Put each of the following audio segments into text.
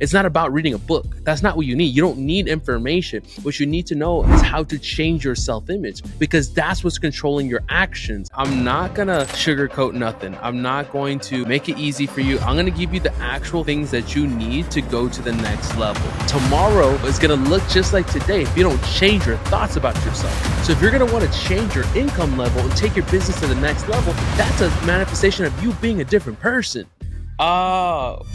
It's not about reading a book. That's not what you need. You don't need information. What you need to know is how to change your self-image, because that's what's controlling your actions. I'm not gonna sugarcoat nothing. I'm not going to make it easy for you. I'm gonna give you the actual things that you need to go to the next level. Tomorrow is gonna look just like today if you don't change your thoughts about yourself. So if you're gonna want to change your income level and take your business to the next level, that's a manifestation of you being a different person. Oh.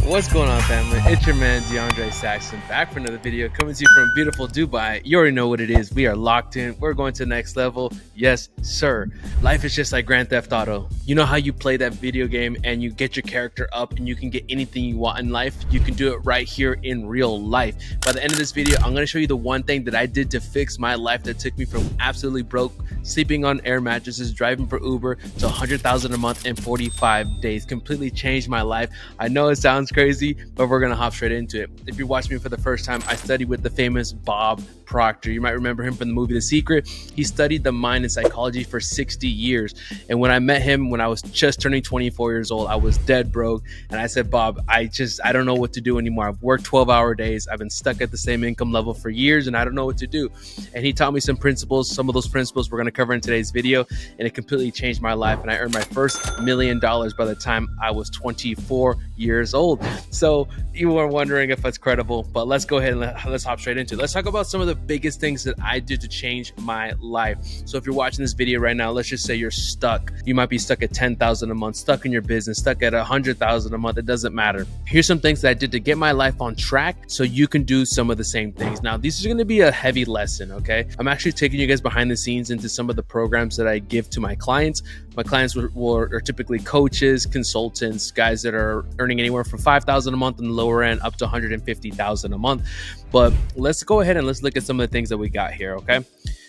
What's going on, family? It's your man DeAndre Saxon, back for another video, coming to you from beautiful Dubai. You already know what it is. We are locked in. We're going to the next level. Yes, sir. Life is just like Grand Theft Auto. You know how you play that video game and you get your character up and you can get anything you want in life? You can do it right here in real life. By the end of this video, I'm going to show you the one thing that I did to fix my life that took me from absolutely broke, sleeping on air mattresses, driving for Uber, to $100,000 a month in 45 days. Completely changed my life. I know it sounds crazy, but we're gonna hop straight into it. If you're watching me for the first time, I studied with the famous Bob Proctor. You might remember him from the movie The Secret. He studied the mind and psychology for 60 years. And when I met him when I was just turning 24 years old, I was dead broke. And I said, Bob, I don't know what to do anymore. I've worked 12-hour days. I've been stuck at the same income level for years and I don't know what to do. And he taught me some principles. Some of those principles we're gonna cover in today's video. And it completely changed my life. And I earned my first $1 million by the time I was 24 years old. So you were wondering if that's credible, but let's go ahead and let's hop straight into it. Let's talk about some of the biggest things that I did to change my life. So if you're watching this video right now, let's just say you're stuck. You might be stuck at 10,000 a month, stuck in your business, stuck at 100,000 a month. It doesn't matter. Here's some things that I did to get my life on track so you can do some of the same things. Now, this is going to be a heavy lesson, okay? I'm actually taking you guys behind the scenes into some of the programs that I give to my clients. My clients are typically coaches, consultants, guys that are earning anywhere from $5,000 a month on the lower end up to $150,000 a month. But let's go ahead and let's look at some of the things that we got here, okay?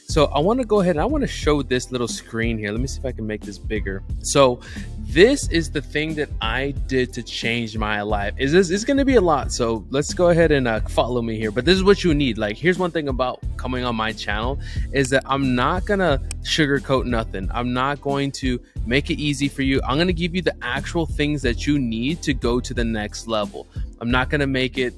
So I want to go ahead and I want to show this little screen here. Let me see if I can make this bigger. So this is the thing that I did to change my life. It's going to be a lot. So let's go ahead and follow me here. But this is what you need. Like, here's one thing about coming on my channel is that I'm not going to sugarcoat nothing. I'm not going to make it easy for you. I'm going to give you the actual things that you need to go to the next level. I'm not going to make it,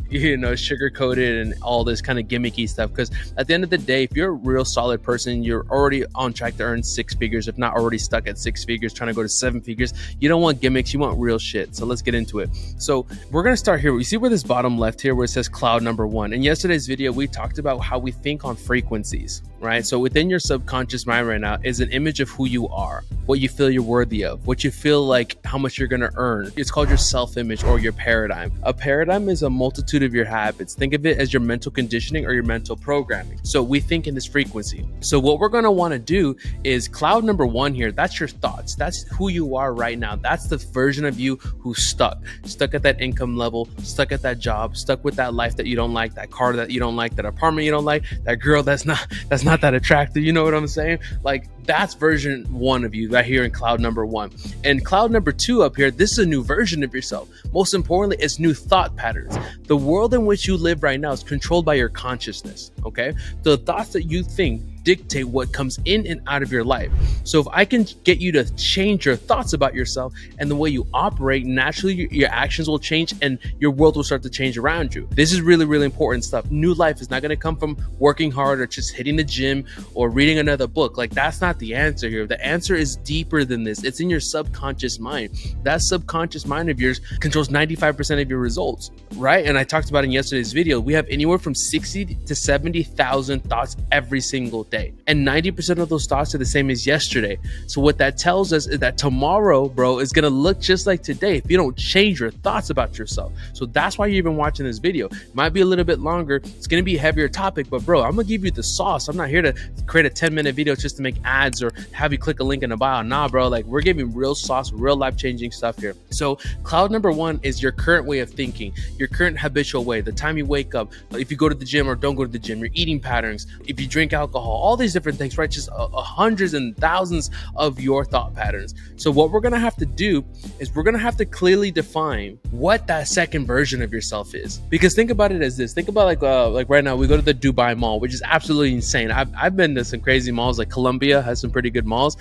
sugar coated and all this kind of gimmicky stuff. Because at the end of the day, if you're a real solid person, you're already on track to earn 6 figures, if not already stuck at 6 figures, trying to go to 7 figures. You don't want gimmicks. You want real shit. So let's get into it. So we're going to start here. You see where this bottom left here where it says cloud number 1. In yesterday's video, we talked about how we think on frequencies, right? So within your subconscious mind right now is an image of who you are, what you feel you're worthy of, what you feel like, how much you're going to earn. It's called your self-image or your paradigm. A paradigm is a multitude of your habits. Think of it as your mental conditioning or your mental programming. So we think in this frequency. So what we're going to want to do is cloud number 1 here. That's your thoughts. That's who you are right now. That's the version of you who's stuck at that income level, stuck at that job, stuck with that life that you don't like, that car that you don't like, that apartment you don't like, that girl that's not that attractive. You know what I'm saying? Like, that's version 1 of you right here in cloud number 1. And cloud number 2 up here, this is a new version of yourself. Most importantly, it's new thought patterns. The world in which you live right now is controlled by your consciousness, okay? The thoughts that you think dictate what comes in and out of your life. So if I can get you to change your thoughts about yourself and the way you operate, naturally your actions will change and your world will start to change around you. This is really, really important stuff. New life is not going to come from working hard or just hitting the gym or reading another book. Like, that's not the answer here. The answer is deeper than this. It's in your subconscious mind. That subconscious mind of yours controls 95% of your results, right? And I talked about in yesterday's video, we have anywhere from 60 to 70,000 thoughts every single day. And 90% of those thoughts are the same as yesterday. So what that tells us is that tomorrow, bro, is going to look just like today if you don't change your thoughts about yourself. So that's why you're even watching this video. It might be a little bit longer. It's going to be a heavier topic, but bro, I'm going to give you the sauce. I'm not here to create a 10-minute video just to make ads or have you click a link in the bio. Nah, bro, like, we're giving real sauce, real life-changing stuff here. So cloud number 1 is your current way of thinking, your current habitual way, the time you wake up, if you go to the gym or don't go to the gym, your eating patterns, if you drink alcohol, all these different things, right? Just hundreds and thousands of your thought patterns. So what we're going to have to do is we're going to have to clearly define what that second version of yourself is. Because think about it as this. Think about like right now we go to the Dubai Mall, which is absolutely insane. I've been to some crazy malls, like Colombia has some pretty good malls,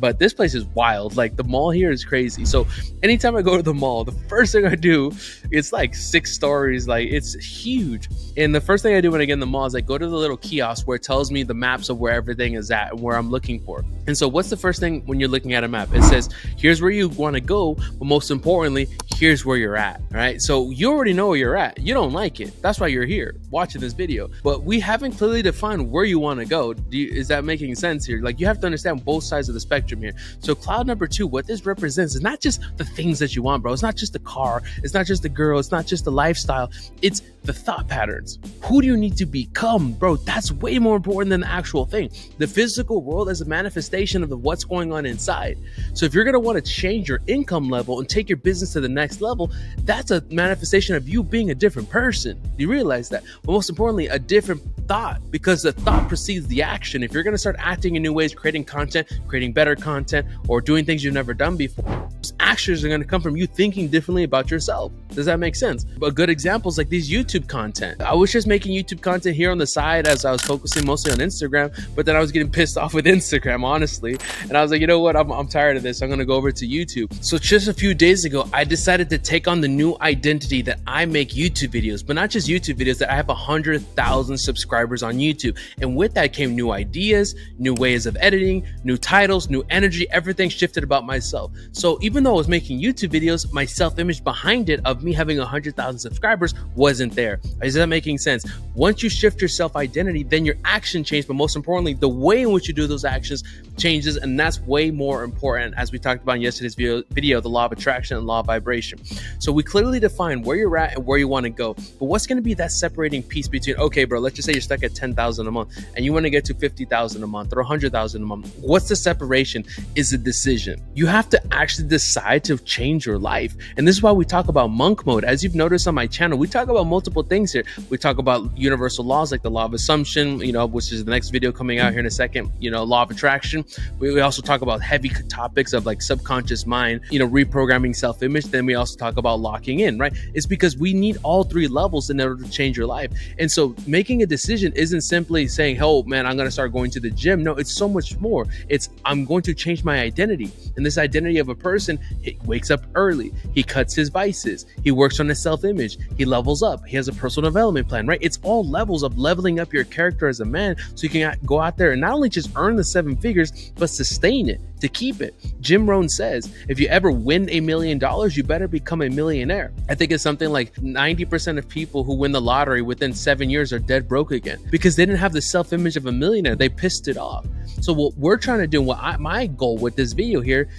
but this place is wild. Like the mall here is crazy. So anytime I go to the mall, the first thing I do, it's like 6 stories, like it's huge. And the first thing I do when I get in the mall is I go to the little kiosk where it tells me the maps of where everything is at and where I'm looking for. And so what's the first thing when you're looking at a map? It says, here's where you want to go, but most importantly, here's where you're at, right? So you already know where you're at. You don't like it. That's why you're here watching this video. But we haven't clearly defined where you want to go. Is that making sense here? Like you have to understand both sides of the spectrum here. So cloud number 2, what this represents is not just the things that you want, bro. It's not just the car. It's not just the girl. It's not just the lifestyle. It's the thought patterns. Who do you need to become, bro? That's way more important than the actual thing. The physical world is a manifestation of what's going on inside. So if you're going to want to change your income level and take your business to the next level, that's a manifestation of you being a different person. You realize that? But most importantly, a different thought, because the thought precedes the action. If you're going to start acting in new ways, creating content, creating better content, or doing things you've never done before, those actions are going to come from you thinking differently about yourself. Does that make sense? But good examples like these YouTube content. I was just making YouTube content here on the side as I was focusing mostly on Instagram, but then I was getting pissed off with Instagram, honestly. And I was like, you know what? I'm tired of this. I'm going to go over to YouTube. So just a few days ago, I decided to take on the new identity that I make YouTube videos, but not just YouTube videos, that I have 100,000 subscribers on YouTube. And with that came new ideas, new ways of editing, new titles, new energy, everything shifted about myself. So even though I was making YouTube videos, my self-image behind it of me having 100,000 subscribers wasn't there. Is that making sense? Once you shift your self-identity, then your action changes, but most importantly, the way in which you do those actions changes, and that's way more important, as we talked about in yesterday's video, the law of attraction and law of vibration. So we clearly define where you're at and where you want to go, but what's going to be that separating piece between, okay, bro, let's just say you're stuck at 10,000 a month and you want to get to 50,000 a month or 100,000 a month. What's the separation? Is a decision. You have to actually decide to change your life. And this is why we talk about monk mode. As you've noticed on my channel, we talk about multiple things here. We talk about universal laws like the law of assumption, which is the next video coming out here in a second, law of attraction. We also talk about heavy topics of like subconscious mind, reprogramming self-image. Then we also talk about locking in, right? It's because we need all 3 levels in order to change your life. And so making a decision isn't simply saying, oh man, I'm going to start going to the gym. No, it's so much more. It's I'm going to change my identity. And this identity of a person, he wakes up early, he cuts his vices, he works on his self-image, he levels up, he has a personal development plan, right? It's all levels of leveling up your character as a man so you can go out there and not only just earn the 7 figures, but sustain it, to keep it. Jim Rohn says, if you ever win $1 million, you better become a millionaire. I think it's something like 90% of people who win the lottery within 7 years are dead broke again because they didn't have the self-image of a millionaire. They pissed it off. So what we're trying to do, my goal with this video here,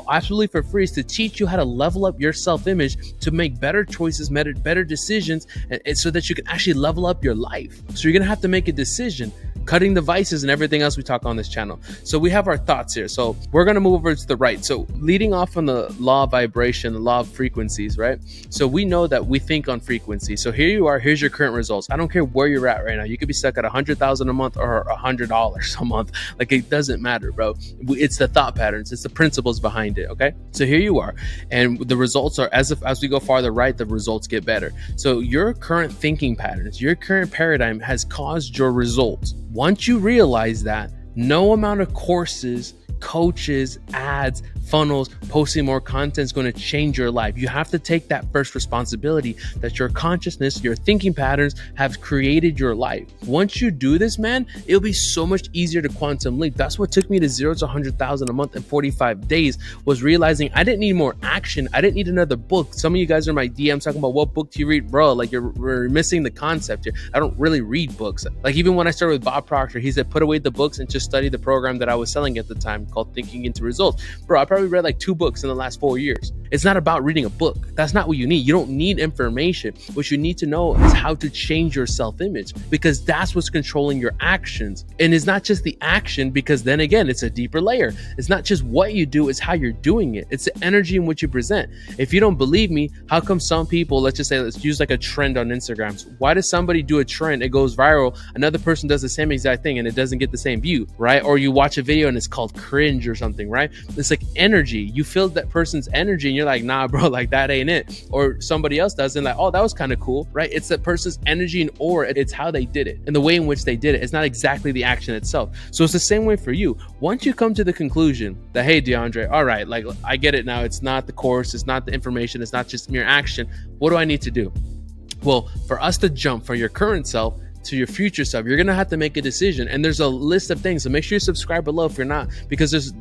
absolutely for free, is to teach you how to level up your self-image to make better choices, better decisions, and so that you can actually level up your life. So you're gonna have to make a decision, cutting the vices and everything else we talk on this channel. So we have our thoughts here. So we're going to move over to the right. So leading off on the law of vibration, the law of frequencies, right? So we know that we think on frequency. So here you are, here's your current results. I don't care where you're at right now. You could be stuck at 100,000 a month or $100 a month. Like it doesn't matter, bro. It's the thought patterns. It's the principles behind it. Okay. So here you are. And the results are, as we go farther right, the results get better. So your current thinking patterns, your current paradigm has caused your results. Once you realize that, no amount of courses, coaches, ads, funnels, posting more content is going to change your life. You have to take that first responsibility that your consciousness, your thinking patterns have created your life. Once you do this, man, it'll be so much easier to quantum leap. That's what took me to 0 to 100,000 a month in 45 days, was realizing I didn't need more action. I didn't need another book. Some of you guys are in my DMs talking about, what book do you read? Bro, like we're missing the concept here. I don't really read books. Like even when I started with Bob Proctor, he said, put away the books and just study the program that I was selling at the time called Thinking into Results. Bro, I probably read like 2 books in the last 4 years. It's not about reading a book. That's not what you need. You don't need information. What you need to know is how to change your self-image, because that's what's controlling your actions. And it's not just the action, because then again, it's a deeper layer. It's not just what you do, it's how you're doing it. It's the energy in which you present. If you don't believe me, how come some people, let's use like a trend on Instagram. So why does somebody do a trend, it goes viral, another person does the same exact thing and it doesn't get the same view, right? Or you watch a video and it's called cringe or something, right? It's like energy. You feel that person's energy and you're like, nah, bro, like that ain't it. Or somebody else does and like, oh, that was kind of cool, right? It's that person's energy and aura. It's how they did it and the way in which they did it. It's not exactly the action itself. So it's the same way for you. Once you come to the conclusion that, hey, DeAndre, all right, like I get it now. It's not the course. It's not the information. It's not just mere action. What do I need to do? Well, for us to jump from your current self to your future self, you're going to have to make a decision. And there's a list of things. So make sure you subscribe below if you're not, because there's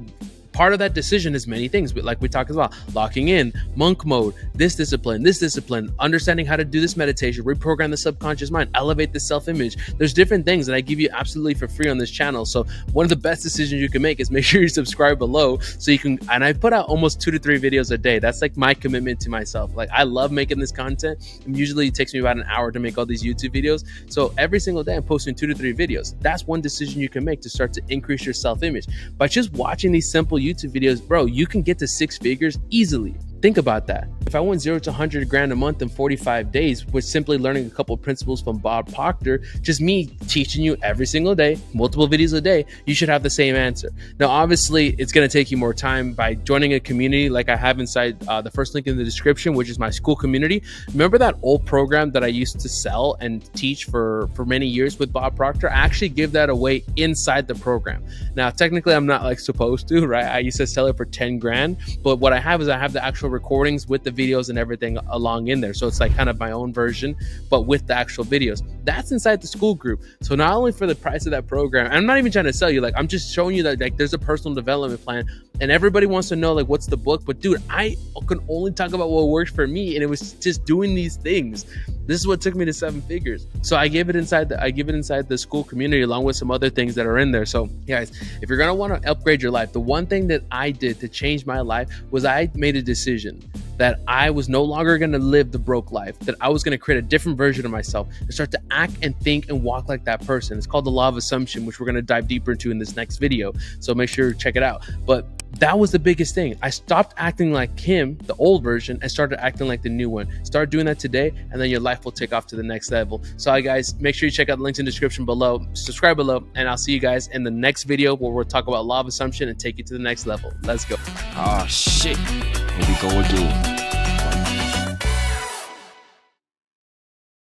part of that decision is many things, but like we talked about, locking in, monk mode, this discipline, understanding how to do this meditation, reprogram the subconscious mind, elevate the self-image. There's different things that I give you absolutely for free on this channel. So one of the best decisions you can make is make sure you subscribe below so you can, and I put out almost 2 to 3 videos a day. That's like my commitment to myself. Like I love making this content. And usually it takes me about an hour to make all these YouTube videos. So every single day I'm posting 2 to 3 videos. That's one decision you can make to start to increase your self-image. By just watching these simple YouTube videos, bro, you can get to 6 figures easily. Think about that. If I went 0 to 100 grand a month in 45 days with simply learning a couple of principles from Bob Proctor, just me teaching you every single day, multiple videos a day, you should have the same answer. Now, obviously, it's going to take you more time by joining a community like I have inside the first link in the description, which is my school community. Remember that old program that I used to sell and teach for many years with Bob Proctor? I actually give that away inside the program. Now, technically, I'm not like supposed to, right? I used to sell it for 10 grand, but what I have is I have the actual recordings with the videos and everything along in there. So it's like kind of my own version, but with the actual videos. That's inside the school group. So not only for the price of that program, I'm not even trying to sell you, like I'm just showing you that like there's a personal development plan and everybody wants to know like what's the book, but dude, I can only talk about what worked for me, and it was just doing these things. This is what took me to 7 figures. So I give it inside the school community along with some other things that are in there. So guys, if you're gonna want to upgrade your life, the one thing that I did to change my life was I made a decision that I was no longer going to live the broke life, that I was going to create a different version of myself and start to act and think and walk like that person. It's called the law of assumption, which we're going to dive deeper into in this next video. So make sure to check it out. But that was the biggest thing. I stopped acting like him, the old version, and started acting like the new one. Start doing that today, and then your life will take off to the next level. So guys, make sure you check out the links in the description below, subscribe below, and I'll see you guys in the next video where we'll talk about law of assumption and take you to the next level. Let's go. Oh shit, here we go again.